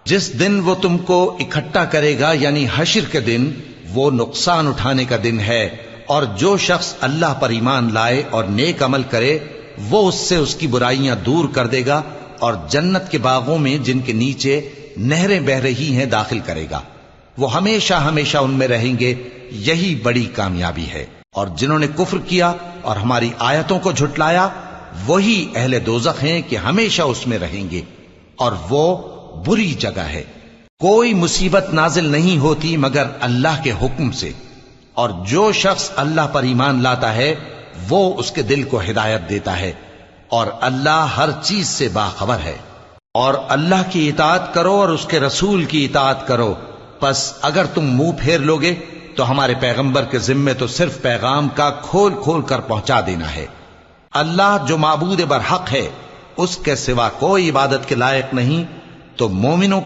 جس دن وہ تم کو اکٹھا کرے گا یعنی حشر کے دن، وہ نقصان اٹھانے کا دن ہے، اور جو شخص اللہ پر ایمان لائے اور نیک عمل کرے وہ اس سے اس کی برائیاں دور کر دے گا اور جنت کے باغوں میں جن کے نیچے نہریں بہ رہی ہیں داخل کرے گا، وہ ہمیشہ ہمیشہ ان میں رہیں گے، یہی بڑی کامیابی ہے۔ اور جنہوں نے کفر کیا اور ہماری آیتوں کو جھٹلایا وہی اہل دوزخ ہیں کہ ہمیشہ اس میں رہیں گے، اور وہ بری جگہ ہے۔ کوئی مصیبت نازل نہیں ہوتی مگر اللہ کے حکم سے، اور جو شخص اللہ پر ایمان لاتا ہے وہ اس کے دل کو ہدایت دیتا ہے، اور اللہ ہر چیز سے باخبر ہے۔ اور اللہ کی اطاعت کرو اور اس کے رسول کی اطاعت کرو، پس اگر تم منہ پھیر لوگے تو ہمارے پیغمبر کے ذمے تو صرف پیغام کا کھول کھول کر پہنچا دینا ہے۔ اللہ جو معبود برحق ہے اس کے سوا کوئی عبادت کے لائق نہیں، تو مومنوں